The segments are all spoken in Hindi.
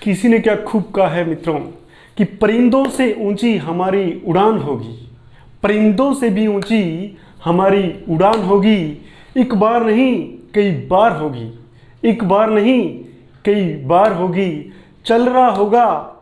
किसी ने क्या खूब कहा है मित्रों कि परिंदों से ऊंची हमारी उड़ान होगी, परिंदों से भी ऊंची हमारी उड़ान होगी। एक बार नहीं कई बार होगी, एक बार नहीं कई बार होगी। चल रहा होगा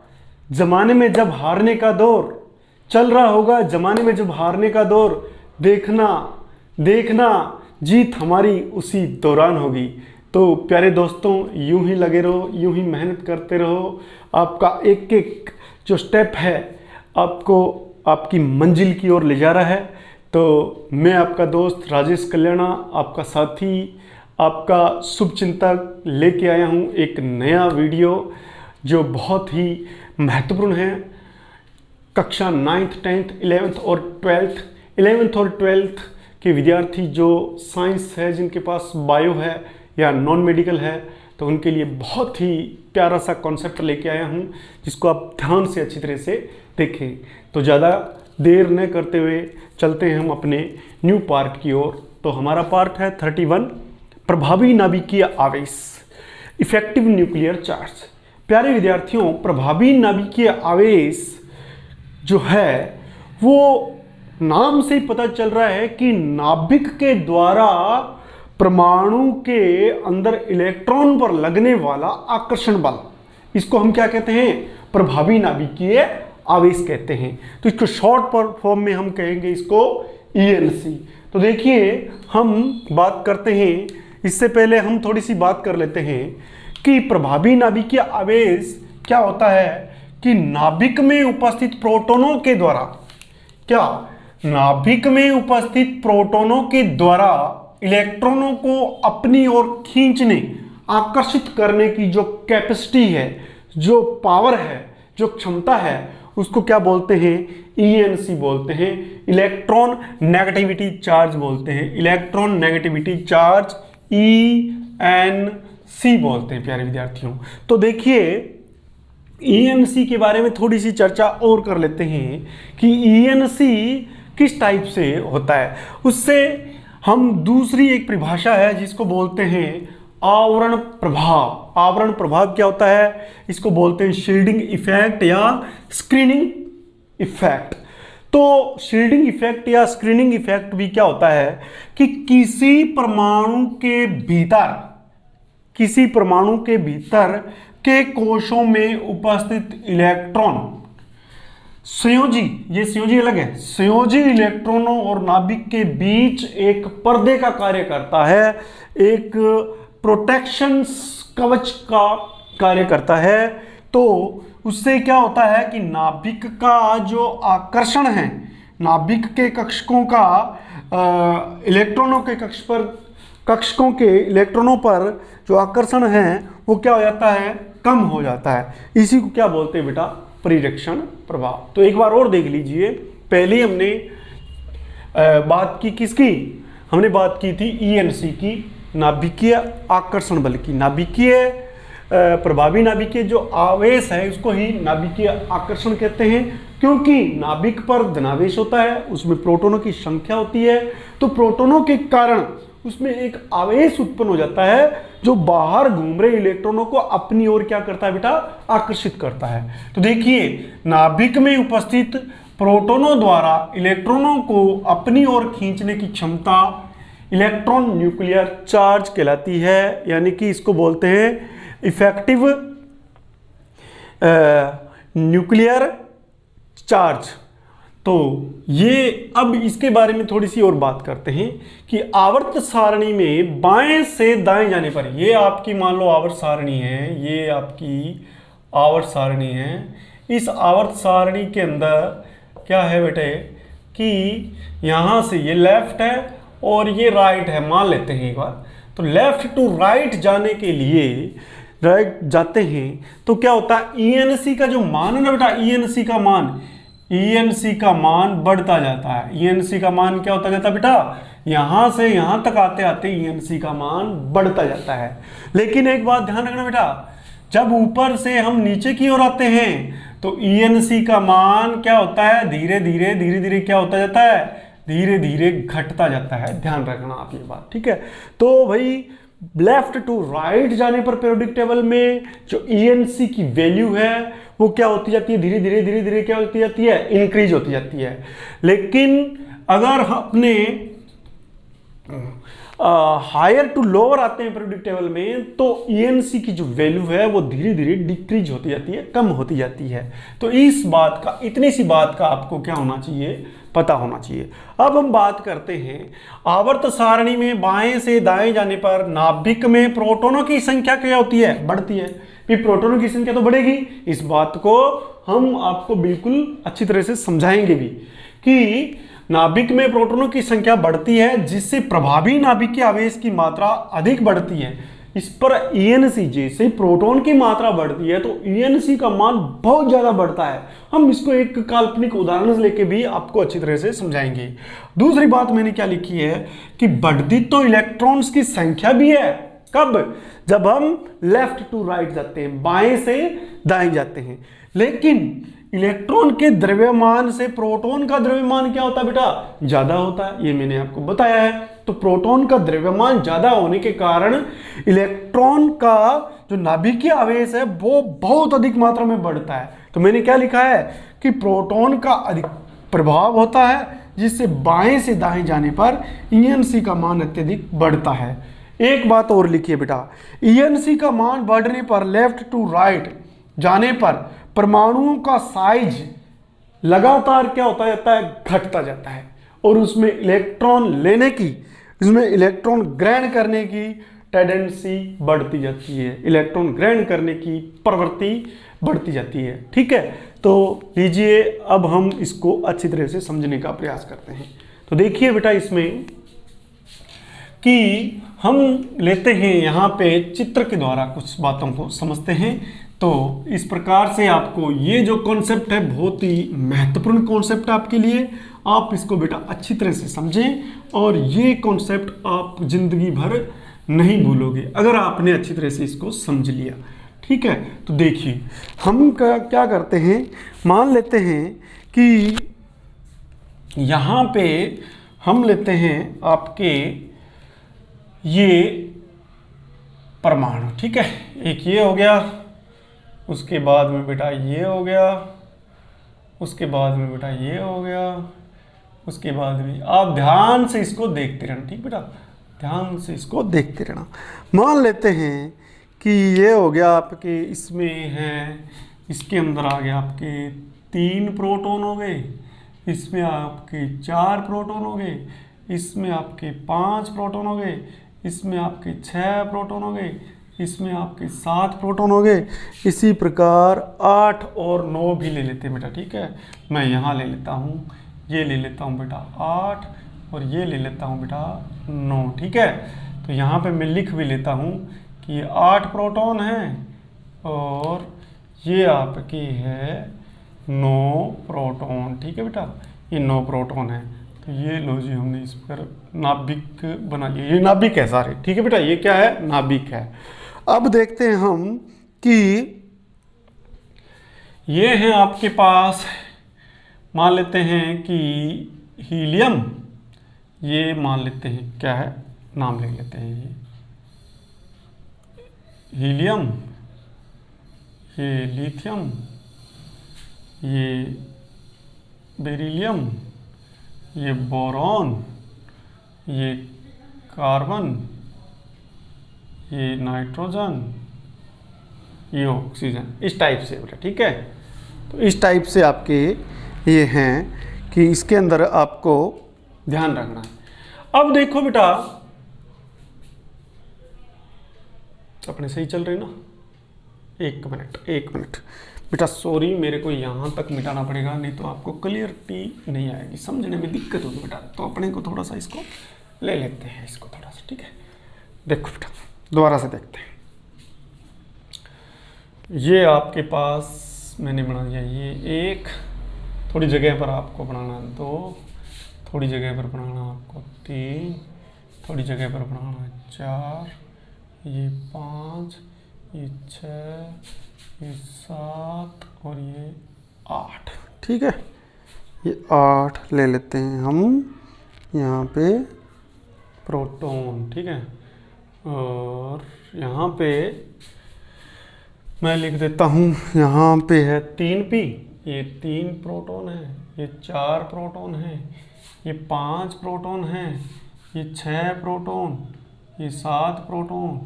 जमाने में जब हारने का दौर, चल रहा होगा जमाने में जब हारने का दौर, देखना देखना जीत हमारी उसी दौरान होगी। तो प्यारे दोस्तों, यूं ही लगे रहो, यूं ही मेहनत करते रहो। आपका एक एक जो स्टेप है आपको आपकी मंजिल की ओर ले जा रहा है। तो मैं आपका दोस्त राजेश कल्याणा, आपका साथी, आपका शुभचिंतक लेके आया हूँ एक नया वीडियो जो बहुत ही महत्वपूर्ण है। कक्षा 9th 10th 11th और 12th के विद्यार्थी जो साइंस है, जिनके पास बायो है या नॉन मेडिकल है, तो उनके लिए बहुत ही प्यारा सा कॉन्सेप्ट लेके आया हूँ जिसको आप ध्यान से अच्छी तरह से देखें। तो ज़्यादा देर न करते हुए चलते हैं हम अपने न्यू पार्ट की ओर। तो हमारा पार्ट है 31, प्रभावी नाभिकीय आवेश, इफेक्टिव न्यूक्लियर चार्ज। प्यारे विद्यार्थियों, प्रभावी नाभिकीय आवेश जो है वो नाम से ही पता चल रहा है कि नाभिक के द्वारा परमाणु के अंदर इलेक्ट्रॉन पर लगने वाला आकर्षण बल, इसको हम क्या कहते हैं? प्रभावी नाभिकीय आवेश कहते हैं। तो इसको शॉर्ट फॉर्म में हम कहेंगे इसको ENC। तो देखिए, हम बात करते हैं, इससे पहले हम थोड़ी सी बात कर लेते हैं कि प्रभावी नाभिकीय आवेश क्या होता है। कि नाभिक में उपस्थित प्रोटॉनों के द्वारा, क्या नाभिक में उपस्थित प्रोटॉनों के द्वारा इलेक्ट्रॉनों को अपनी ओर खींचने, आकर्षित करने की जो कैपेसिटी है, जो पावर है, जो क्षमता है, उसको क्या बोलते हैं? ENC बोलते हैं, इलेक्ट्रॉन नेगेटिविटी चार्ज बोलते हैं। इलेक्ट्रॉन नेगेटिविटी चार्ज ENC बोलते हैं प्यारे विद्यार्थियों। तो देखिए, ENC के बारे में थोड़ी सी चर्चा और कर लेते हैं कि ENC किस टाइप से होता है। उससे हम दूसरी एक परिभाषा है जिसको बोलते हैं आवरण प्रभाव। आवरण प्रभाव क्या होता है? इसको बोलते हैं शील्डिंग इफेक्ट या स्क्रीनिंग इफेक्ट। तो शील्डिंग इफेक्ट या स्क्रीनिंग इफेक्ट भी क्या होता है कि किसी परमाणु के भीतर, किसी परमाणु के भीतर के कोशों में उपस्थित इलेक्ट्रॉन, संयोजी, ये संयोजी अलग है, संयोजी इलेक्ट्रॉनों और नाभिक के बीच एक पर्दे का कार्य करता है, एक प्रोटेक्शन कवच का कार्य करता है। तो उससे क्या होता है कि नाभिक का जो आकर्षण है, नाभिक के कक्षकों का इलेक्ट्रॉनों के कक्षकों के इलेक्ट्रॉनों पर जो आकर्षण है वो क्या हो जाता है? कम हो जाता है। इसी को क्या बोलते हैं बेटा? परिरक्षण प्रभाव। तो एक बार और देख लीजिए, पहले हमने बात की किसकी? हमने बात की थी ENC की, नाभिकीय आकर्षण बल की। नाभिकीय प्रभावी नाभिकीय जो आवेश है उसको ही नाभिकीय आकर्षण कहते हैं, क्योंकि नाभिक पर धनावेश होता है, उसमें प्रोटॉनों की संख्या होती है। तो प्रोटॉनों के कारण उसमें एक आवेश उत्पन्न हो जाता है जो बाहर घूम रहे इलेक्ट्रॉनों को अपनी ओर क्या करता है बेटा? आकर्षित करता है। तो देखिए, नाभिक में उपस्थित प्रोटॉनों द्वारा इलेक्ट्रॉनों को अपनी ओर खींचने की क्षमता इलेक्ट्रॉन न्यूक्लियर चार्ज कहलाती है, यानी कि इसको बोलते हैं इफेक्टिव न्यूक्लियर चार्ज। तो ये अब इसके बारे में थोड़ी सी और बात करते हैं कि आवर्त सारणी में बाएं से दाएं जाने पर, ये आपकी मान लो आवर्त सारणी है, ये आपकी आवर्त सारणी है। इस आवर्त सारणी के अंदर क्या है बेटे कि यहाँ से ये लेफ्ट है और ये राइट है, मान लेते हैं एक बार। तो लेफ्ट टू राइट जाने के लिए राइट जाते हैं तो क्या होता है? ENC का जो मान है ना बेटा, ENC का मान बढ़ता जाता है। ENC का मान क्या होता जाता है बेटा? यहां से यहां तक आते आते ENC का मान बढ़ता जाता है। लेकिन एक बात ध्यान रखना बेटा, जब ऊपर से हम नीचे की ओर आते हैं तो ENC का मान क्या होता है? धीरे धीरे क्या होता जाता है? धीरे धीरे घटता जाता है। ध्यान रखना आप ये बात, ठीक है। तो भाई लेफ्ट टू राइट जाने पर पीरियोडिक टेबल में जो ईएनसी की वैल्यू है वो क्या होती जाती है, धीरे धीरे क्या होती जाती है, इंक्रीज होती जाती है। लेकिन अगर अपने हायर टू लोअर आते हैं पीरियोडिक टेबल में तो ईएनसी की जो वैल्यू है वो धीरे धीरे डिक्रीज होती जाती है, कम होती जाती है। तो इस बात का, इतनी सी बात का आपको क्या होना चाहिए, पता होना चाहिए। अब हम बात करते हैं आवर्त सारणी में बाएं से दाएं जाने पर नाभिक में प्रोटॉनों की संख्या क्या होती है, बढ़ती है। भी प्रोटॉनों की संख्या तो बढ़ेगी, इस बात को हम आपको बिल्कुल अच्छी तरह से समझाएंगे भी कि नाभिक में प्रोटॉनों की संख्या बढ़ती है जिससे प्रभावी नाभिक के आवेश की मात्रा अधिक बढ़ती है। इस पर ईएनसी, जैसे प्रोटॉन की मात्रा बढ़ती है तो ईएनसी का मान बहुत ज्यादा बढ़ता है। हम इसको एक काल्पनिक उदाहरण लेके भी आपको अच्छी तरह से समझाएंगे। दूसरी बात मैंने क्या लिखी है कि बढ़ती तो इलेक्ट्रॉन्स की संख्या भी है, कब, जब हम लेफ्ट टू राइट जाते हैं, बाएं से दाएं जाते हैं। लेकिन इलेक्ट्रॉन के द्रव्यमान से प्रोटॉन का द्रव्यमान क्या होता है बेटा, ज्यादा होता है, ये मैंने आपको बताया है। तो प्रोटॉन का द्रव्यमान ज्यादा होने के कारण इलेक्ट्रॉन का जो नाभिकीय आवेश है वो बहुत अधिक मात्रा में बढ़ता है। तो मैंने क्या लिखा है कि प्रोटॉन का अधिक प्रभाव होता है जिससे बाएं से दाएं जाने पर ईएनसी का मान अत्यधिक बढ़ता है। एक बात और लिखिए बेटा, ईएनसी का मान बढ़ने पर लेफ्ट टू राइट जाने पर परमाणुओं का साइज लगातार क्या होता जाता है, घटता जाता है, और उसमें इलेक्ट्रॉन लेने की, उसमें इलेक्ट्रॉन ग्रहण करने की टेंडेंसी बढ़ती जाती है, इलेक्ट्रॉन ग्रहण करने की प्रवृत्ति बढ़ती जाती है। ठीक है, तो लीजिए अब हम इसको अच्छी तरह से समझने का प्रयास करते हैं। तो देखिए बेटा इसमें कि हम लेते हैं यहाँ पे चित्र के द्वारा कुछ बातों को समझते हैं। तो इस प्रकार से आपको ये जो कॉन्सेप्ट है बहुत ही महत्वपूर्ण कॉन्सेप्ट है आपके लिए, आप इसको बेटा अच्छी तरह से समझें और ये कॉन्सेप्ट आप जिंदगी भर नहीं भूलोगे अगर आपने अच्छी तरह से इसको समझ लिया। ठीक है, तो देखिए हम क्या करते हैं, मान लेते हैं कि यहाँ पे हम लेते हैं आपके ये परमाणु। ठीक है, एक ये हो गया, उसके बाद में बेटा ये हो गया, उसके बाद में बेटा ये हो गया, उसके बाद में आप ध्यान से इसको देखते रहना। ठीक बेटा, ध्यान से इसको देखते रहना। मान लेते हैं कि ये हो गया आपके, इसमें है, इसके अंदर आ गया आपके 3 प्रोटॉन हो गए, इसमें आपके 4 प्रोटॉन हो गए, इसमें आपके 5 प्रोटॉन हो गए, इसमें आपके 6 प्रोटॉन हो गए, इसमें आपके 7 प्रोटॉन हो गए। इसी प्रकार 8 और 9 भी ले लेते हैं बेटा। ठीक है, मैं यहाँ ले लेता हूँ, ये ले लेता हूँ बेटा 8 और ये ले लेता हूँ बेटा 9। ठीक है, तो यहाँ पे मैं लिख भी लेता हूँ कि 8 प्रोटॉन हैं और ये आपकी है 9 प्रोटॉन। ठीक है बेटा, ये 9 प्रोटॉन है। तो ये लो जी, हमने इस पर नाभिक बना लिया, ये नाभिक है सारे। ठीक है बेटा, ये क्या है, नाभिक है। अब देखते हैं हम कि ये है आपके पास, मान लेते हैं कि हीलियम, ये मान लेते हैं क्या है, नाम ले लेते हैं, ये हीलियम, ये लिथियम, ये बेरिलियम, ये बोरॉन, ये कार्बन, ये नाइट्रोजन, ये ऑक्सीजन, इस टाइप से बेटा। ठीक है, तो इस टाइप से आपके ये हैं कि इसके अंदर आपको ध्यान रखना है। अब देखो बेटा, अपने सही चल रहे ना, एक मिनट बेटा, सॉरी मेरे को यहाँ तक मिटाना पड़ेगा, नहीं तो आपको क्लियरिटी नहीं आएगी, समझने में दिक्कत होगी बेटा। तो अपने को थोड़ा सा इसको ले लेते हैं, इसको थोड़ा सा। ठीक है, देखो बेटा दोबारा से देखते हैं। ये आपके पास मैंने बना दिया, ये एक, थोड़ी जगह पर आपको बनाना 2, थोड़ी जगह पर बनाना आपको 3, थोड़ी जगह पर बनाना 4, ये 5, ये 6, ये 7 और ये 8। ठीक है, ये 8 ले लेते हैं हम यहाँ पे प्रोटॉन। ठीक है, और यहाँ पे मैं लिख देता हूँ, यहाँ पे है 3p, ये 3 प्रोटॉन है, ये 4 प्रोटॉन है, ये 5 प्रोटॉन है, ये 6 प्रोटॉन, ये 7 प्रोटॉन,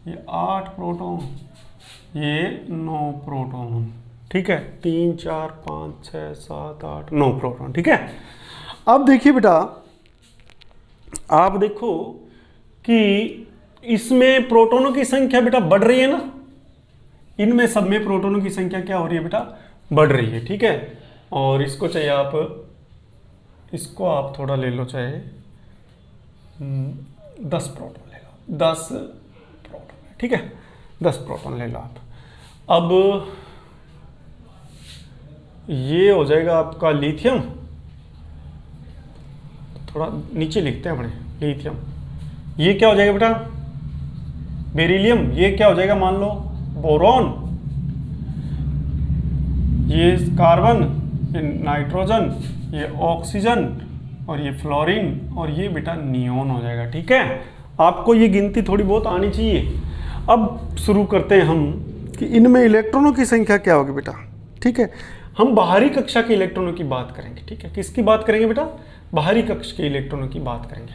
ये 8 प्रोटॉन, ये 9 प्रोटॉन। ठीक है, 3 4 5 6 7 8 9 प्रोटॉन। ठीक है, अब देखिए बेटा, आप देखो कि इसमें प्रोटॉनों की संख्या बेटा बढ़ रही है ना, इनमें सब में प्रोटॉनों की संख्या क्या हो रही है बेटा, बढ़ रही है। ठीक है, और इसको चाहिए आप, इसको आप थोड़ा ले लो, चाहे 10 प्रोटॉन ले लो, 10 प्रोटॉन। ठीक है, 10 प्रोटॉन ले लो आप। अब ये हो जाएगा आपका लिथियम, थोड़ा नीचे लिखते हैं अपने, लिथियम। ये क्या हो जाएगा बेटा, बेरिलियम। ये क्या हो जाएगा, मान लो बोरॉन। ये कार्बन, ये नाइट्रोजन, ये ऑक्सीजन, और ये फ्लोरीन, और ये बेटा नियोन हो जाएगा। ठीक है, आपको ये गिनती थोड़ी बहुत आनी चाहिए। अब शुरू करते हैं हम कि इनमें इलेक्ट्रॉनों की संख्या क्या होगी बेटा। ठीक है, हम बाहरी कक्षा के इलेक्ट्रॉनों की बात करेंगे। ठीक है, किसकी बात करेंगे बेटा, बाहरी कक्ष के इलेक्ट्रॉनों की बात करेंगे।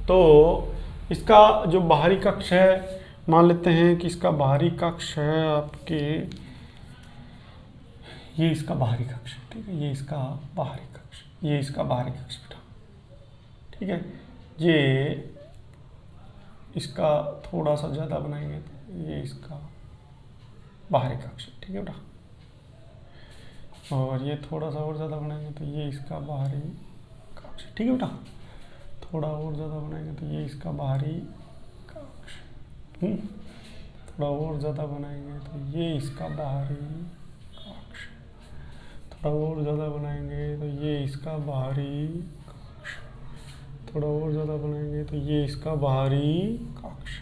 तो इसका जो बाहरी कक्ष है, मान लेते हैं कि इसका बाहरी कक्ष है आपके, ये इसका बाहरी कक्ष। ठीक है, ये इसका बाहरी कक्ष, ये इसका बाहरी कक्ष बेटा। ठीक है, ये इसका थोड़ा सा ज़्यादा बनाएंगे तो ये इसका बाहरी कक्ष। ठीक है बेटा, और ये थोड़ा सा और ज़्यादा बनाएंगे तो ये इसका बाहरी कक्ष। ठीक है बेटा, थोड़ा और ज़्यादा बनाएंगे तो ये इसका बाहरी कक्ष। थोड़ा और ज़्यादा बनाएंगे तो ये इसका बाहरी कक्ष। थोड़ा और ज़्यादा बनाएंगे तो ये इसका बाहरी कक्ष। थोड़ा और ज़्यादा बनाएंगे तो ये इसका बाहरी कक्ष।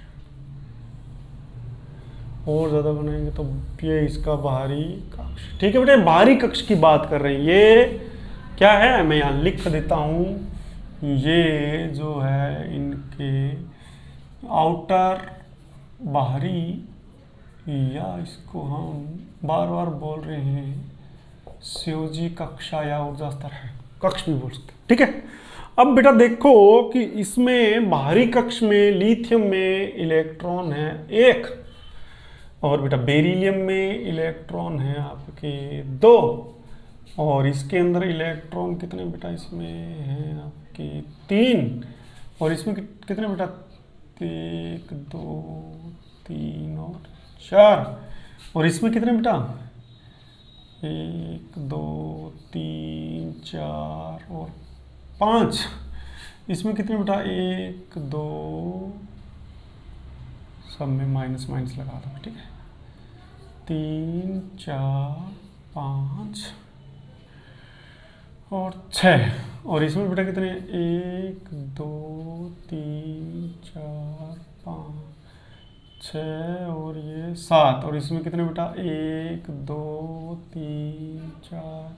और ज़्यादा बनाएंगे तो ये इसका बाहरी कक्ष। ठीक है बेटे, बाहरी कक्ष की बात कर रहे हैं। ये क्या है, मैं यहाँ लिख देता हूँ, ये जो है इनके आउटर बाहरी, या इसको हम बार बार बोल रहे हैं संयोजी कक्षा या ऊर्जा स्तर है, कक्ष भी बोल सकते हैं। ठीक है, अब बेटा देखो कि इसमें बाहरी कक्ष में लिथियम में इलेक्ट्रॉन है 1, और बेटा बेरिलियम में इलेक्ट्रॉन है आपके 2, और इसके अंदर इलेक्ट्रॉन कितने बेटा, इसमें है आपके 3, और इसमें कितने बेटा, 1 2 3 और 4, और इसमें कितने बेटा, 1 2 3 4 और 5। इसमें कितने बेटा, 1 2, सब में माइनस माइनस लगा दो। ठीक है, 3 4 5 और 6, और इसमें बेटा कितने, 1 2 3 4 5 6 और ये 7, और इसमें कितने बेटा, 1 2 3 4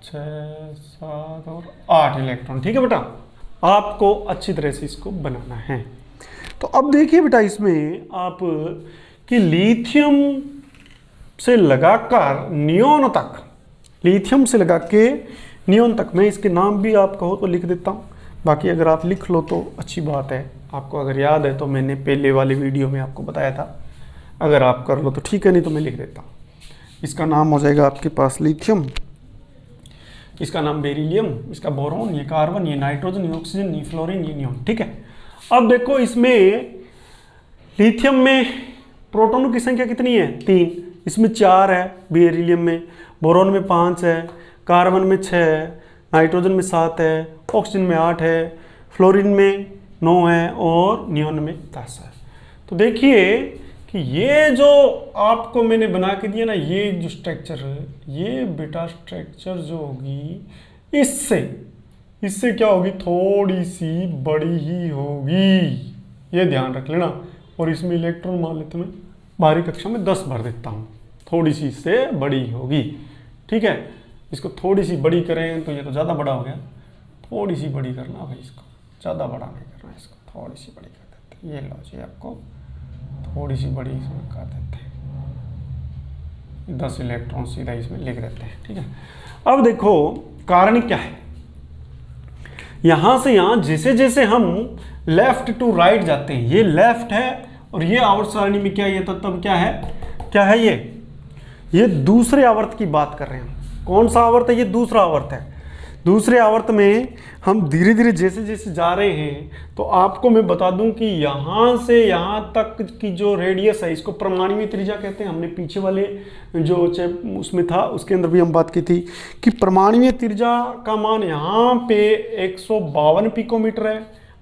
6 7 और 8 इलेक्ट्रॉन। ठीक है बेटा, आपको अच्छी तरह से इसको बनाना है। तो अब देखिए बेटा, इसमें आप कि लिथियम से लगाकर नियोन तक, लिथियम से लगा के नियोन तक, मैं इसके नाम भी आप कहो तो लिख देता हूँ, बाकी अगर आप लिख लो तो अच्छी बात है। आपको अगर याद है तो मैंने पहले वाले वीडियो में आपको बताया था, अगर आप कर लो तो ठीक है, नहीं तो मैं लिख देता हूँ। इसका नाम हो जाएगा आपके पास लिथियम, इसका नाम बेरिलियम, इसका बोरॉन, ये कार्बन, ये नाइट्रोजन, ये ऑक्सीजन, ये फ्लोरीन, ये नियोन। ठीक है, अब देखो इसमें लिथियम में प्रोटॉनों की संख्या कितनी है, 3, इसमें 4 है, बेरिलियम में, बोरॉन में 5 है, कार्बन में 6 है, नाइट्रोजन में 7 है, ऑक्सीजन में 8 है, फ्लोरीन में 9 है, और नियोन में 10 है। तो देखिए कि ये जो आपको मैंने बना के दिया ना, ये जो स्ट्रक्चर है, ये बेटा स्ट्रक्चर जो होगी इससे क्या होगी, थोड़ी सी बड़ी ही होगी, ये ध्यान रख लेना। और इसमें इलेक्ट्रॉन मान लेते मैं बाहरी कक्षा में 10 भर देता हूँ, थोड़ी सी इससे बड़ी होगी। ठीक है, इसको थोड़ी सी बड़ी करें तो ये तो ज़्यादा बड़ा हो गया, थोड़ी सी बड़ी करना भाई, इसको ज़्यादा बड़ा नहीं करना, इसको थोड़ी सी बड़ी कर देते हैं। ये लो जी, आपको थोड़ी सी बड़ी इसमें कर देते हैं, 10 इलेक्ट्रॉन सीधा इसमें लिख देते हैं, ठीक है। अब देखो कारण क्या है, यहां से यहां जैसे जैसे हम लेफ्ट टू राइट जाते हैं, ये लेफ्ट है और ये आवर्त सारणी में क्या, ये तब क्या है ये दूसरे आवर्त की बात कर रहे हैं। कौन सा आवर्त है, ये दूसरा आवर्त है। दूसरे आवर्त में हम धीरे धीरे जैसे जैसे जा रहे हैं, तो आपको मैं बता दूं कि यहां से यहां तक की जो रेडियस है, इसको परमाणुीय त्रिज्या कहते हैं। हमने पीछे वाले जो उसमें था उसके अंदर भी हम बात की थी कि परमाणुीय त्रिज्या का मान यहाँ पे 152 पिकोमीटर है,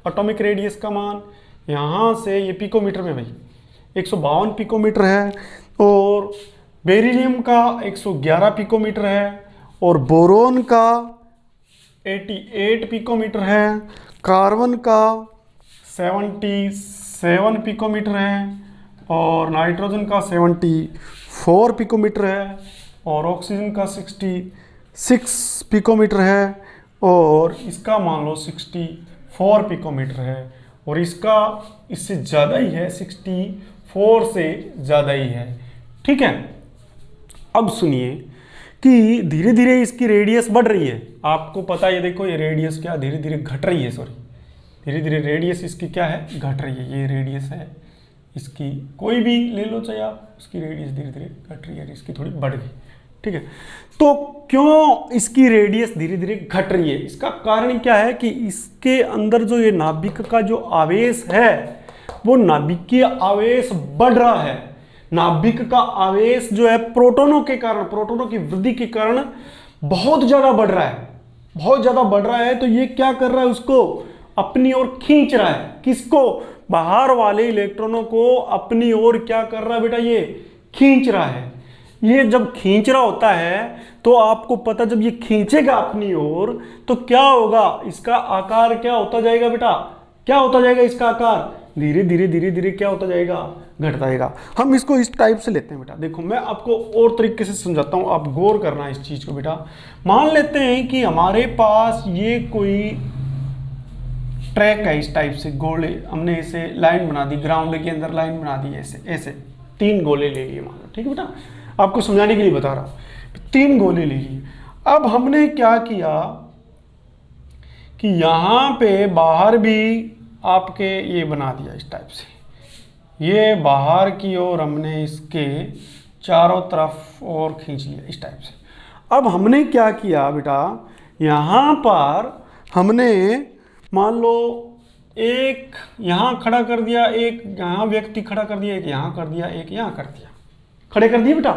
एटॉमिक रेडियस का मान यहाँ से, ये पिकोमीटर में भाई 152 पिकोमीटर है, और बेरिलियम का 111 पिकोमीटर है, और बोरोन का 88 पिकोमीटर है, कार्बन का 77 पिकोमीटर है, और नाइट्रोजन का 74 पिकोमीटर है, और ऑक्सीजन का 66 पिकोमीटर है, और इसका मान लो 64 पिकोमीटर है, और इसका इससे ज़्यादा ही है, 64 से ज़्यादा ही है, ठीक है। अब सुनिए कि धीरे धीरे इसकी रेडियस बढ़ रही है, आपको पता है, ये देखो ये रेडियस क्या धीरे धीरे घट रही है, सॉरी धीरे धीरे रेडियस इसकी क्या है, घट रही है। ये रेडियस है इसकी, कोई भी ले लो चाहे आप, उसकी रेडियस धीरे धीरे घट रही है, इसकी थोड़ी बढ़ गई, ठीक है। तो क्यों इसकी रेडियस धीरे धीरे घट रही है, इसका कारण क्या है कि इसके अंदर जो ये नाभिक का जो आवेश है, वो नाभिकीय आवेश बढ़ रहा है। नाभिक का आवेश जो है प्रोटोनों के कारण, प्रोटोनों की वृद्धि के कारण बहुत ज्यादा बढ़ रहा है, बहुत ज्यादा बढ़ रहा है। तो ये क्या कर रहा है, उसको अपनी ओर खींच रहा है। किसको, बाहर वाले इलेक्ट्रॉनों को अपनी ओर क्या कर रहा है बेटा, ये खींच रहा है। ये जब खींच रहा होता है तो आपको पता, जब ये खींचेगा अपनी ओर तो क्या होगा, इसका आकार क्या होता जाएगा बेटा, क्या होता जाएगा इसका आकार, धीरे धीरे धीरे धीरे क्या होता जाएगा, घटता जाएगा। हम इसको इस टाइप से लेते हैं बेटा। देखो मैं आपको और तरीके से समझाता हूं, आप गौर करना इस चीज को बेटा। मान लेते हैं कि हमारे पास ये कोई ट्रैक है, इस टाइप से गोले, हमने इसे लाइन बना दी, ग्राउंड के अंदर लाइन बना दी, ऐसे ऐसे 3 गोले ले लिए मान लो, ठीक है बेटा, आपको समझाने के लिए बता रहा हूं। 3 गोले ले लिए। अब हमने क्या किया कि यहां पे बाहर भी आपके ये बना दिया इस टाइप से, ये बाहर की ओर हमने इसके चारों तरफ और खींच लिया इस टाइप से। अब हमने क्या किया बेटा, यहाँ पर हमने मान लो एक यहाँ खड़ा कर दिया, एक यहाँ व्यक्ति खड़ा कर दिया, एक यहाँ कर दिया, एक यहाँ कर दिया, खड़े कर दिए बेटा।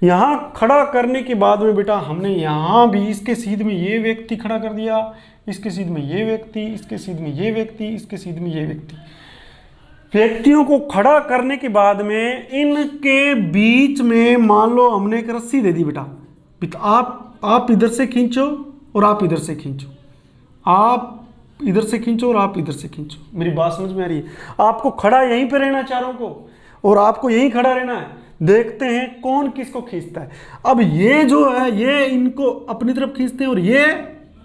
यहाँ खड़ा करने के बाद में बेटा हमने यहाँ भी इसके सीध में ये व्यक्ति खड़ा कर दिया, इसके सीध में ये व्यक्ति, इसके सीध में ये व्यक्ति, इसके सीध में ये व्यक्ति। व्यक्तियों को खड़ा करने के बाद में इनके बीच में मान लो हमने एक रस्सी दे दी बेटा, आप इधर से खींचो और आप इधर से खींचो, आप इधर से खींचो और आप इधर से खींचो। मेरी बात समझ में आ रही है? आपको खड़ा यहीं पे रहना चारों को, और आपको यहीं खड़ा रहना है। देखते हैं कौन किसको खींचता है। अब ये जो है ये इनको अपनी तरफ खींचते हैं और ये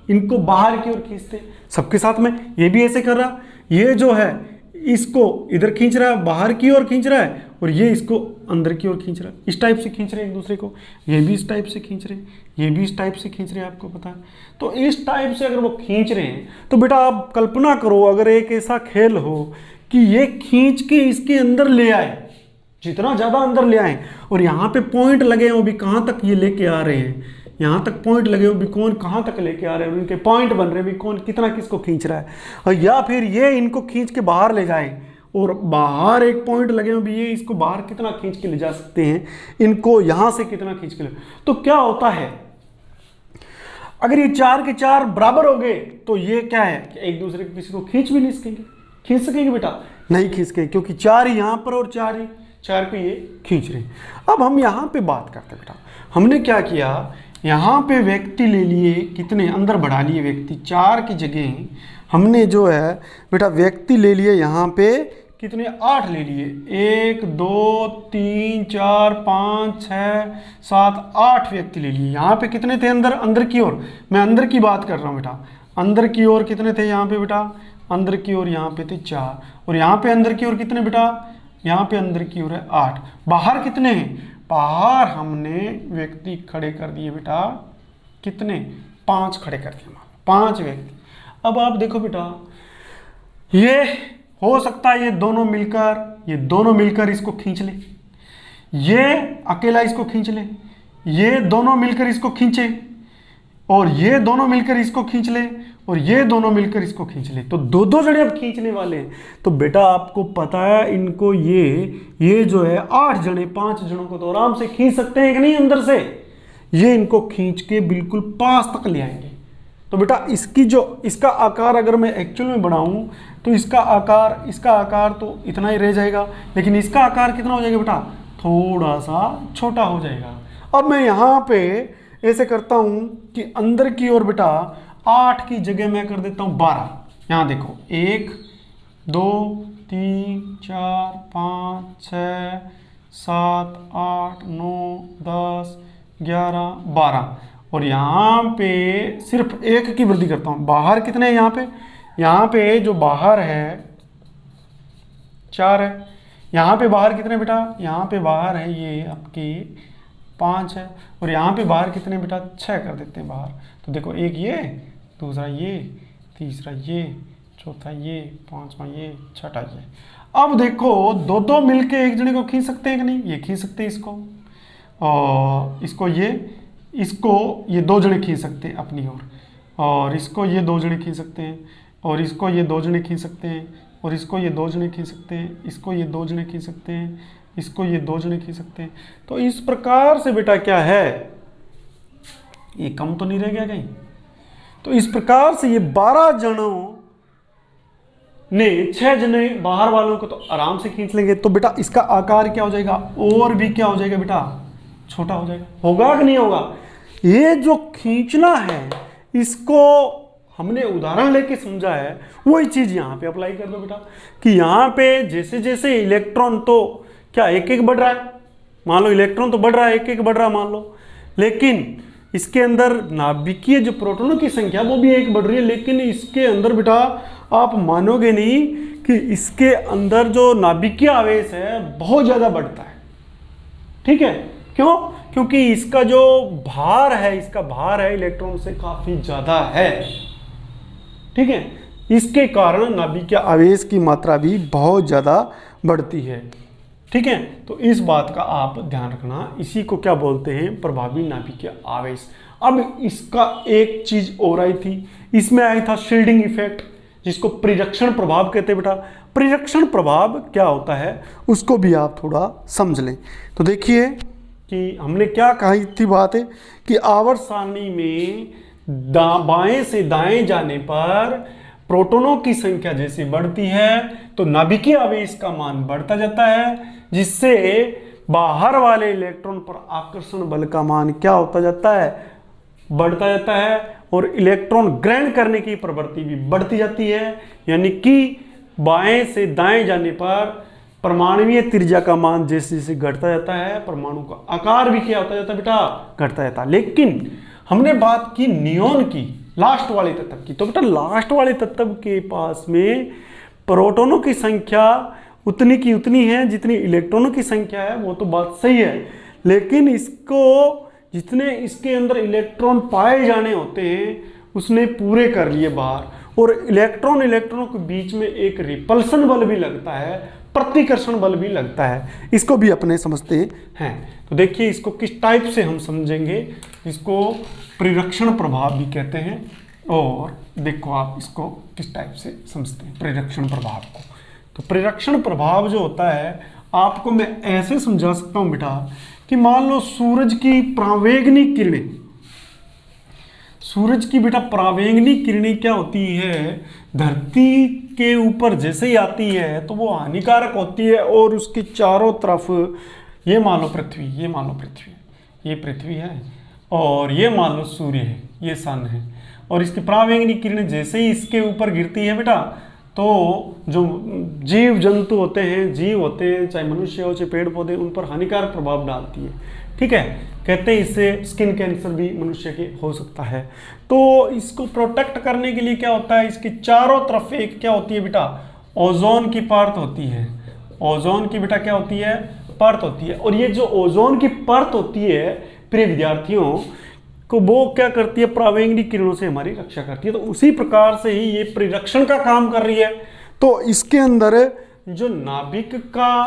इनको बाहर की ओर खींचते हैं, सबके साथ में। ये भी ऐसे कर रहा, ये जो है इसको इधर खींच रहा है, बाहर की ओर खींच रहा है, और ये इसको अंदर की ओर खींच रहा है। इस टाइप से खींच रहे हैं एक दूसरे को, ये भी इस टाइप से खींच रहे हैं, ये भी इस टाइप से खींच रहे हैं, आपको पता है। तो इस टाइप से अगर वो खींच रहे हैं तो बेटा आप कल्पना करो, अगर एक ऐसा खेल हो कि ये खींच के इसके अंदर ले आए, जितना ज़्यादा अंदर ले आए, और यहाँ पे पॉइंट लगे हैं, वो भी कहाँ तक ये लेके आ रहे हैं, यहाँ तक पॉइंट लगे हो भी कौन कहाँ तक लेके आ रहे हैं, उनके पॉइंट बन रहे हैं भी कौन कितना किसको खींच रहा है। और या फिर ये इनको खींच के बाहर ले जाए, और बाहर एक पॉइंट लगे हो भी ये इसको बाहर कितना खींच के ले जा सकते हैं, इनको यहाँ से कितना खींच के ले। तो क्या होता है, अगर ये 4 के 4 बराबर हो गए तो ये क्या है कि एक दूसरे के किसी को खींच भी नहीं सकेंगे। खींच सकेंगे बेटा? नहीं खींच सकेंगे, क्योंकि 4 ही यहाँ पर और 4 को ये खींच रहे हैं। अब हम यहाँ पे बात करते हैं बेटा, हमने क्या किया, यहाँ पे व्यक्ति ले लिए, कितने अंदर बढ़ा लिए व्यक्ति, 4 की जगह हमने जो है बेटा व्यक्ति ले लिए यहाँ पे कितने, 8 ले लिए। 1 2 3 4 5 6 7 8 व्यक्ति ले लिए। यहाँ पे कितने थे अंदर की ओर, मैं अंदर की बात कर रहा हूँ बेटा, अंदर की ओर कितने थे यहाँ पे बेटा, अंदर की ओर यहाँ पे थे 4, और यहाँ पे अंदर की ओर कितने बेटा, यहाँ पे अंदर की ओर है 8। बाहर कितने हैं, बाहर हमने व्यक्ति खड़े कर दिए बेटा, कितने, 5 खड़े कर दिए, 5 व्यक्ति। अब आप देखो बेटा, ये हो सकता है ये दोनों मिलकर इसको खींच ले, ये अकेला इसको खींच ले, ये दोनों मिलकर इसको खींचे, और ये दोनों मिलकर इसको खींच ले, और ये दोनों मिलकर इसको खींच ले, तो दो दो जने अब खींचने वाले हैं। तो बेटा आपको पता है इनको ये जो है 8 जने 5 जनों को तो आराम से खींच सकते हैं कि नहीं, अंदर से ये इनको खींच के बिल्कुल पास तक ले आएंगे। तो बेटा इसका आकार अगर मैं एक्चुअल में बनाऊं तो इसका आकार तो इतना ही रह जाएगा, लेकिन इसका आकार कितना हो जाएगा बेटा, थोड़ा सा छोटा हो जाएगा। अब मैं यहाँ पे ऐसे करता हूं कि अंदर की ओर बेटा 8 की जगह मैं कर देता हूं 12। यहाँ देखो 1 2 3 4 5 6 7 8 9 10 11 12, और यहाँ पे सिर्फ 1 की वृद्धि करता हूँ। बाहर कितने हैं यहाँ पे जो बाहर है 4 है। यहाँ पे बाहर कितने बेटा, यहाँ पे बाहर है ये आपके 5 है, और यहाँ पे बाहर कितने बेटा 6 कर देते हैं बाहर। तो देखो एक ये, दूसरा ये, तीसरा ये, चौथा ये, पांचवा ये, छठा ये। अब देखो दो दो मिलके एक जने को खींच सकते हैं कि नहीं, ये खींच सकते हैं इसको, और इसको ये 2 जने खींच सकते हैं अपनी ओर, और इसको ये 2 जने खींच सकते हैं, और इसको ये 2 जने खींच सकते हैं, और इसको ये 2 जने खींच सकते हैं, इसको ये 2 जने खींच सकते हैं, इसको ये 2 जने खींच सकते हैं। तो इस प्रकार से बेटा क्या है, ये कम तो नहीं रह गया कहीं। तो इस प्रकार से ये 12 जनों ने 6 जने बाहर वालों को तो आराम से खींच लेंगे। तो बेटा इसका आकार क्या हो जाएगा, और भी क्या हो जाएगा बेटा, छोटा हो जाएगा। होगा कि नहीं होगा। ये जो खींचना है इसको हमने उदाहरण लेके समझा है, वही चीज यहाँ पे अप्लाई कर दो बेटा, कि यहाँ पे जैसे जैसे इलेक्ट्रॉन तो क्या एक एक बढ़ रहा है, मान लो इलेक्ट्रॉन तो बढ़ रहा है, एक एक बढ़ रहा है मान लो, लेकिन इसके अंदर नाभिकीय जो प्रोटॉनों की संख्या वो भी एक बढ़ रही है, लेकिन इसके अंदर बेटा आप मानोगे नहीं कि इसके अंदर जो नाभिकीय आवेश है बहुत ज्यादा बढ़ता है। ठीक है, क्यों, क्योंकि इसका जो भार है इलेक्ट्रॉन से काफी ज्यादा है। ठीक है, इसके कारण नाभिकीय आवेश की मात्रा भी बहुत ज्यादा बढ़ती है। ठीक है, तो इस बात का आप ध्यान रखना, इसी को क्या बोलते हैं, प्रभावी नाभिकीय आवेश। अब इसका एक चीज और आई थी, इसमें आया था शील्डिंग इफेक्ट, जिसको परिरक्षण प्रभाव कहते हैं बेटा। परिरक्षण प्रभाव क्या होता है उसको भी आप थोड़ा समझ लें। तो देखिए कि हमने क्या कही थी बात है कि आवर्त सारणी में बाएं से दाएं जाने पर प्रोटॉनों की संख्या जैसे बढ़ती है तो नाभिकीय आवेश का मान बढ़ता जाता है, जिससे बाहर वाले इलेक्ट्रॉन पर आकर्षण बल का मान क्या होता जाता है, बढ़ता जाता है, और इलेक्ट्रॉन ग्रहण करने की प्रवृत्ति भी बढ़ती जाती है। यानी कि बाएं से दाएं जाने पर परमाणुीय त्रिज्या का मान जैसे जैसे घटता जाता है, परमाणु का आकार भी क्या होता जाता है बेटा, घटता जाता है। लेकिन हमने बात की नियोन की, लास्ट वाले तत्व की, तो बेटा लास्ट वाले तत्व के पास में प्रोटॉनों की संख्या उतनी की उतनी है जितनी इलेक्ट्रॉनों की संख्या है, वो तो बात सही है, लेकिन इसको जितने इसके अंदर इलेक्ट्रॉन पाए जाने होते हैं उसने पूरे कर लिए बाहर, और इलेक्ट्रॉनों के बीच में एक रिपल्सन बल भी लगता है, प्रतिकर्षण बल भी लगता है, इसको भी अपने समझते हैं। तो देखिए इसको किस टाइप से हम समझेंगे, इसको परिरक्षण प्रभाव भी कहते हैं, और देखो आप इसको किस टाइप से समझते हैं परिरक्षण प्रभाव को। तो परिरक्षण प्रभाव जो होता है आपको मैं ऐसे समझा सकता हूं बेटा कि मान लो सूरज की परावैंगनी किरणें, सूरज की बेटा परावैंगनी किरणें क्या होती है, धरती के ऊपर जैसे ही आती है तो वो हानिकारक होती है, और उसके चारों तरफ ये मान लो पृथ्वी, ये मान लो पृथ्वी, ये पृथ्वी है, और ये मान लो सूर्य है, ये सन है, और इसकी परावैंगनी किरणें जैसे ही इसके ऊपर गिरती है बेटा तो जो जीव जंतु होते हैं, जीव होते हैं, चाहे मनुष्य हो चाहे पेड़ पौधे, उन पर हानिकारक प्रभाव डालती है। ठीक है, कहते हैं इससे स्किन कैंसर भी मनुष्य के हो सकता है। तो इसको प्रोटेक्ट करने के लिए क्या होता है, इसके चारों तरफ एक क्या होती है बेटा, ओजोन की परत होती है। ओजोन की बेटा क्या होती है, परत होती है। और ये जो ओजोन की परत होती है प्रिय विद्यार्थियों को, वो क्या करती है, पराबैंगनी किरणों से हमारी रक्षा करती है। तो उसी प्रकार से ही ये परिरक्षण का काम कर रही है। तो इसके अंदर जो नाभिक का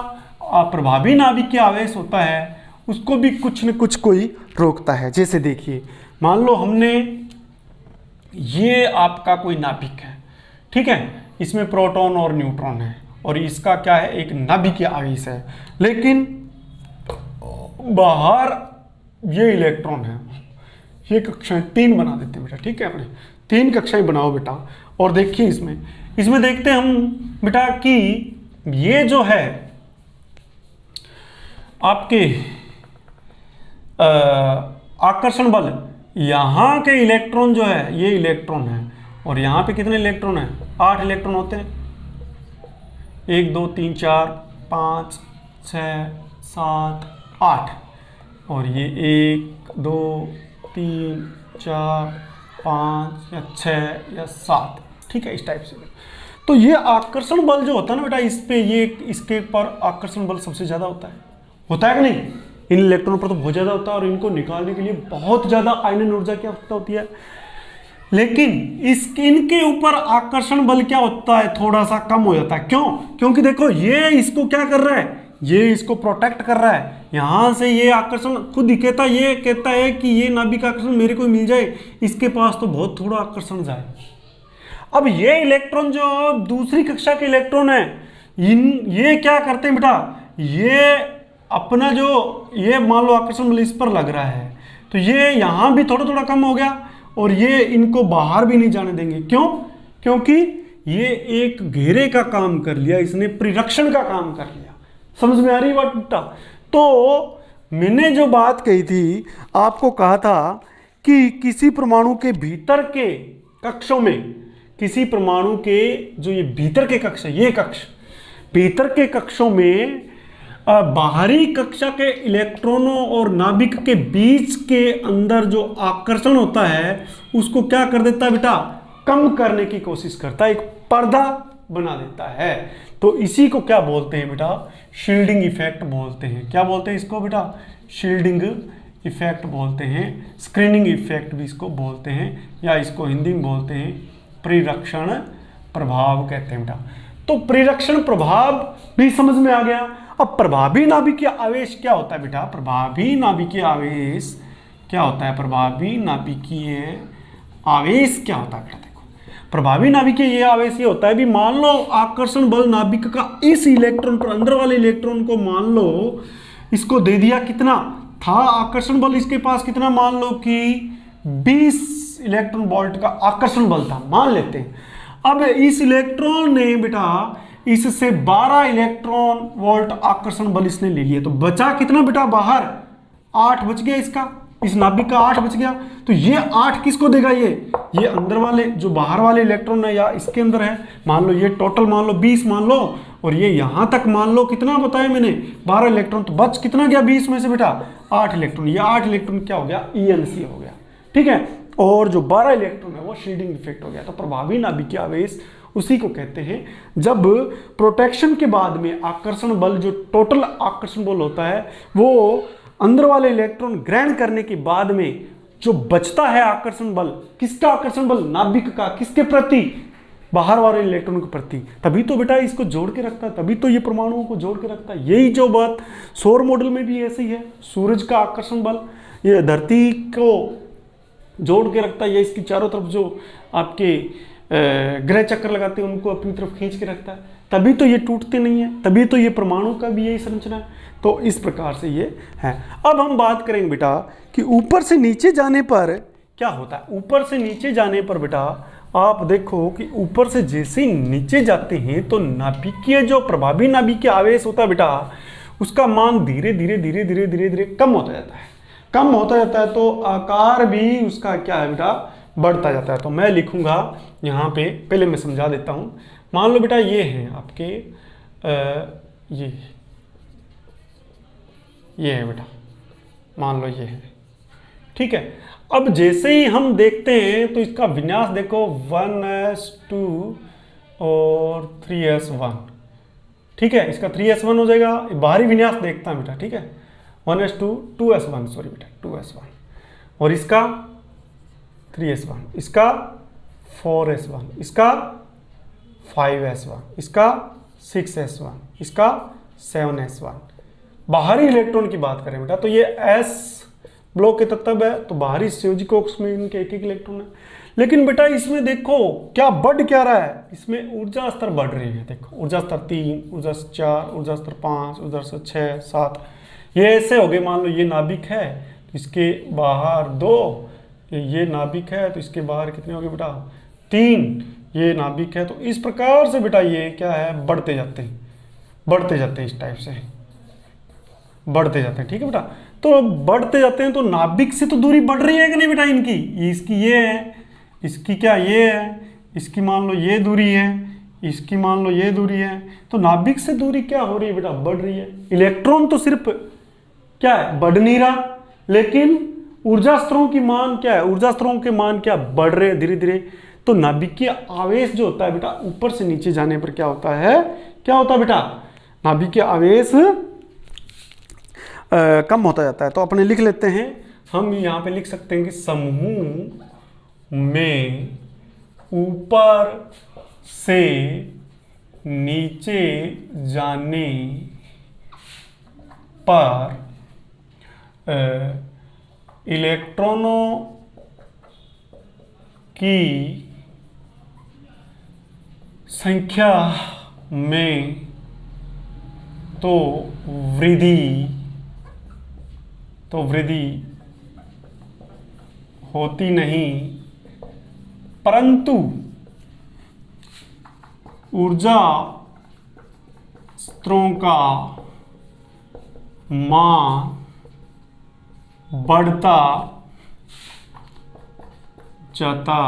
प्रभावी नाभिक के आवेश होता है उसको भी कुछ न कुछ कोई रोकता है। जैसे देखिए, मान लो हमने, ये आपका कोई नाभिक है, ठीक है, इसमें प्रोटॉन और न्यूट्रॉन है और इसका क्या है, एक नाभिकीय आवेश है, लेकिन बाहर ये इलेक्ट्रॉन है। ये कक्षाएं 3 बना देते हैं बेटा, ठीक है, अपने 3 कक्षाएं बनाओ बेटा। और देखिए इसमें देखते हैं हम बेटा कि ये जो है आपके आकर्षण बल, यहाँ के इलेक्ट्रॉन जो है ये इलेक्ट्रॉन है और यहाँ पे कितने इलेक्ट्रॉन है, 8 इलेक्ट्रॉन होते हैं। 1 2 3 4 5 6 7 8 और ये 1 2 3 4 5 या 6 या 7, ठीक है, इस टाइप से। तो ये आकर्षण बल जो होता है ना बेटा, इस पे ये इसके पर आकर्षण बल सबसे ज्यादा होता है कि नहीं? इन इलेक्ट्रॉन पर तो बहुत ज्यादा होता है और इनको निकालने के लिए बहुत ज्यादा आयनन ऊर्जा की आवश्यकता होती है। लेकिन इनके ऊपर आकर्षण बल क्या होता है, थोड़ा सा कम हो जाता है। क्यों? क्योंकि देखो ये इसको क्या कर रहा है, ये इसको प्रोटेक्ट कर रहा है। यहां से ये आकर्षण खुद ही ये कहता है कि ये नाभिक आकर्षण मेरे को मिल जाए, इसके पास तो बहुत थोड़ा आकर्षण जाए। अब ये इलेक्ट्रॉन जो दूसरी कक्षा के इलेक्ट्रॉन है, ये क्या करते हैं बेटा, ये अपना जो ये मान लो आकर्षण बल इस पर लग रहा है, तो ये यहां भी थोड़ा थोड़ा कम हो गया और ये इनको बाहर भी नहीं जाने देंगे। क्यों? क्योंकि ये एक घेरे का काम कर लिया, इसने परिरक्षण का काम कर लिया। समझ में आ रही बात बेटा? तो मैंने जो बात कही थी, आपको कहा था कि किसी परमाणु के भीतर के कक्षों में, किसी परमाणु के जो ये भीतर के कक्ष है, ये कक्ष भीतर के कक्षों में बाहरी कक्षा के इलेक्ट्रॉनों और नाभिक के बीच के अंदर जो आकर्षण होता है उसको क्या कर देता है बेटा, कम करने की कोशिश करता है, एक पर्दा बना देता है। तो इसी को क्या बोलते हैं बेटा, शील्डिंग इफेक्ट बोलते हैं। क्या बोलते हैं इसको बेटा, शील्डिंग इफेक्ट बोलते हैं, स्क्रीनिंग इफेक्ट भी इसको बोलते हैं, या इसको हिंदी में बोलते हैं परिरक्षण प्रभाव कहते हैं बेटा। तो परिरक्षण प्रभाव भी समझ में आ गया। अब प्रभावी नाभिकीय आवेश क्या होता है बेटा, प्रभावी नाभिकीय आवेश क्या होता है, प्रभावी नाभिकीय आवेश क्या होता है बेटा? देखो, प्रभावी नाभिकीय ये आवेश ये होता है भी, मान लो आकर्षण बल नाभिक का इस इलेक्ट्रॉन पर, अंदर वाले इलेक्ट्रॉन को मान लो इसको दे दिया, कितना था आकर्षण बल इसके पास, कितना, मान लो कि 20 इलेक्ट्रॉन वोल्ट का आकर्षण बल था, मान लेते हैं। अब इस इलेक्ट्रॉन ने बेटा इससे 12 इलेक्ट्रॉन वोल्ट आकर्षण बल इसने ले लिया, तो बचा कितना बेटा बाहर, 8 बच गया इसका, इस नाभिक का 8 बच गया। तो ये 8 किसको देगा, ये अंदर वाले जो बाहर वाले इलेक्ट्रॉन है या इसके अंदर है, मान लो ये टोटल मान लो 20 मान लो, और ये यहां तक मान लो कितना बताया मैंने 12 इलेक्ट्रॉन, तो बच कितना गया 20 में से बेटा 8 इलेक्ट्रॉन। ये 8 इलेक्ट्रॉन क्या हो गया, ENC हो गया, ठीक है। और जो 12 इलेक्ट्रॉन है वो शील्डिंग इफेक्ट हो गया। तो प्रभावी नाभिकीय आवेश उसी को कहते हैं जब प्रोटेक्शन के बाद में आकर्षण बल, जो टोटल आकर्षण बल होता है, वो अंदर वाले इलेक्ट्रॉन ग्रहण करने के बाद में जो बचता है आकर्षण बल, किसका आकर्षण बल, नाभिक का, किसके प्रति, बाहर वाले इलेक्ट्रॉन के प्रति। तभी तो बेटा इसको जोड़ के रखता है, तभी तो ये परमाणुओं को जोड़ के रखता है। यही जो बात सौर मॉडल में भी ऐसे ही है, सूरज का आकर्षण बल ये धरती को जोड़ के रखता है, ये इसकी चारों तरफ जो आपके ग्रह चक्र लगाते हैं उनको अपनी तरफ खींच के रखता है, तभी तो ये टूटते नहीं है, तभी तो ये परमाणु का भी यही संरचना है। तो इस प्रकार से ये है। अब हम बात करेंगे बेटा कि ऊपर से नीचे जाने पर क्या होता है। ऊपर से नीचे जाने पर बेटा आप देखो कि ऊपर से जैसे ही नीचे जाते हैं तो नाभिकीय जो प्रभावी नाभिकीय आवेश होता है बेटा, उसका मान धीरे धीरे धीरे धीरे धीरे धीरे कम होता जाता है, कम होता जाता है। तो आकार भी उसका क्या है बेटा, बढ़ता जाता है। तो मैं लिखूंगा यहाँ पे, पहले मैं समझा देता हूँ, मान लो बेटा ये है आपके ये है बेटा, मान लो ये है, ठीक है। अब जैसे ही हम देखते हैं तो इसका विन्यास देखो 1s2 और 3s1, ठीक है। इसका 3s1 हो जाएगा, बाहरी विन्यास देखता है बेटा, ठीक है। 1s2 2s1, सॉरी बेटा 2s1, और इसका 3s1, इसका 4s1, इसका 5s1, इसका 6s1, इसका 7s1। बाहरी इलेक्ट्रॉन की बात करें बेटा तो ये s ब्लॉक के तत्व है, तो बाहरी संयोजी कॉक्स में इनके एक एक इलेक्ट्रॉन है। लेकिन बेटा इसमें देखो क्या बढ़ क्या रहा है, इसमें ऊर्जा स्तर बढ़ रही है। देखो ऊर्जा स्तर 3, ऊर्जा स्तर 4, ऊर्जा स्तर 5, ऊर्जा स्तर 6, 7, ये ऐसे हो गए। मान लो ये नाभिक है तो इसके बाहर 2, ये नाभिक है तो इसके बाहर कितने हो गए बेटा 3, ये नाभिक है। तो इस प्रकार से बेटा ये क्या है, बढ़ते जाते हैं, बढ़ते जाते हैं, इस टाइप से बढ़ते जाते हैं, ठीक है बेटा। तो बढ़ते जाते हैं तो नाभिक से तो दूरी बढ़ रही है कि नहीं बेटा इनकी, इसकी ये है, इसकी क्या ये है, इसकी मान लो ये दूरी है, इसकी मान लो ये दूरी है। तो नाभिक से दूरी क्या हो रही है बेटा, बढ़ रही है। इलेक्ट्रॉन तो सिर्फ क्या है, बढ़ नहीं रहा, लेकिन ऊर्जा स्तरों की मान क्या है, ऊर्जा स्तरों के मान क्या बढ़ रहे हैं धीरे धीरे। तो नाभिकीय आवेश जो होता है बेटा ऊपर से नीचे जाने पर क्या होता है, क्या होता है बेटा, नाभिकीय आवेश कम होता जाता है। तो अपने लिख लेते हैं, हम यहाँ पे लिख सकते हैं कि समूह में ऊपर से नीचे जाने पर इलेक्ट्रॉनों की संख्या में तो वृद्धि होती नहीं, परंतु ऊर्जा स्तरों का मान बढ़ता जाता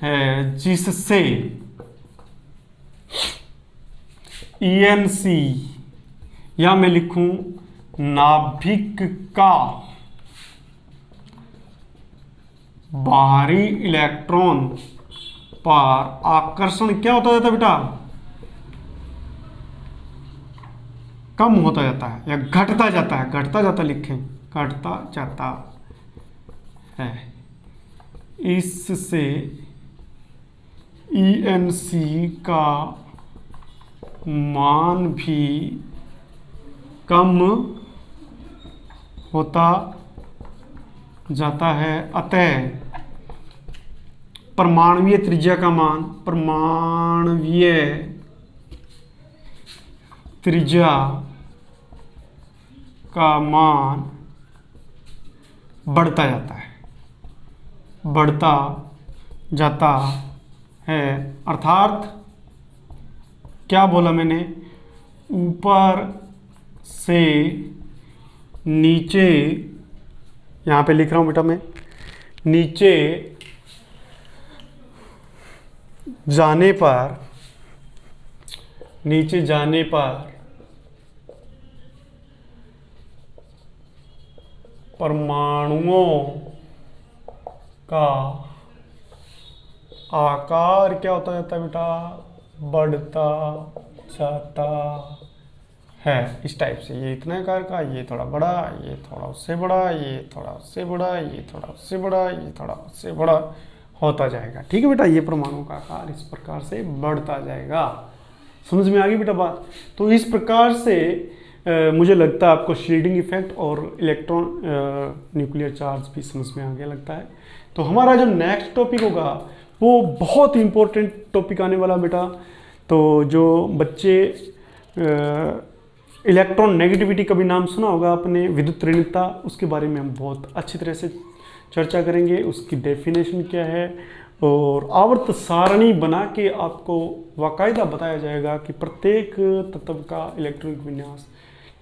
है, जिससे ENC या मैं लिखूं नाभिक का बाहरी इलेक्ट्रॉन पर आकर्षण क्या होता जाता है बेटा, कम होता जाता है या घटता जाता है, घटता जाता लिखें, घटता जाता है। इससे ENC का मान भी कम होता जाता है। अतः परमाणुीय त्रिज्या का मान, परमाणुीय त्रिज्या का मान बढ़ता जाता है, बढ़ता जाता है। अर्थात क्या बोला मैंने, ऊपर से नीचे, यहाँ पे लिख रहा हूँ बेटा मैं, नीचे जाने पर, नीचे जाने पर परमाणुओं का आकार क्या होता जाता है बेटा, बढ़ता जाता है। इस टाइप से ये इतने आकार का, ये थोड़ा बड़ा, ये थोड़ा उससे बड़ा, ये थोड़ा उससे बड़ा, ये थोड़ा उससे बड़ा, ये थोड़ा उससे बड़ा होता जाएगा, ठीक है बेटा। ये परमाणु का आकार इस प्रकार से बढ़ता जाएगा। समझ में आ गई बेटा बात। तो इस प्रकार से मुझे लगता है आपको शील्डिंग इफेक्ट और इलेक्ट्रॉन न्यूक्लियर चार्ज भी समझ में आ गया लगता है। तो हमारा जो नेक्स्ट टॉपिक होगा वो बहुत इंपॉर्टेंट टॉपिक आने वाला बेटा। तो जो बच्चे इलेक्ट्रॉन नेगेटिविटी का भी नाम सुना होगा आपने, विद्युत ऋणता, उसके बारे में हम बहुत अच्छी तरह से चर्चा करेंगे। उसकी डेफिनेशन क्या है और आवर्त सारणी बना के आपको बाकायदा बताया जाएगा कि प्रत्येक तत्व का इलेक्ट्रॉनिक विन्यास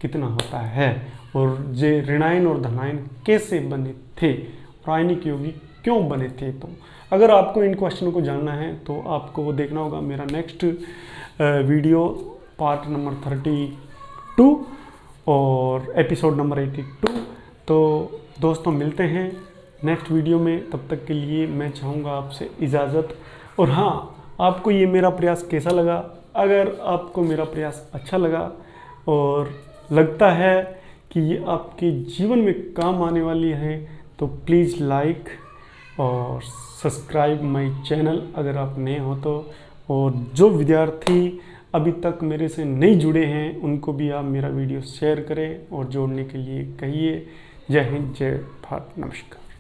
कितना होता है और जे ऋणायन और धनायन कैसे बने थे, रासायनिक यौगिक क्यों बने थे तुम। अगर आपको इन क्वेश्चनों को जानना है तो आपको वो देखना होगा मेरा नेक्स्ट वीडियो पार्ट नंबर 32 और एपिसोड नंबर 82। तो दोस्तों मिलते हैं नेक्स्ट वीडियो में, तब तक के लिए मैं चाहूँगा आपसे इजाज़त। और हाँ, आपको ये मेरा प्रयास कैसा लगा? अगर आपको मेरा प्रयास अच्छा लगा और लगता है कि ये आपके जीवन में काम आने वाली है तो प्लीज़ लाइक और सब्सक्राइब माय चैनल अगर आप नए हो तो। और जो विद्यार्थी अभी तक मेरे से नहीं जुड़े हैं उनको भी आप मेरा वीडियो शेयर करें और जोड़ने के लिए कहिए। जय हिंद, जय भारत, नमस्कार।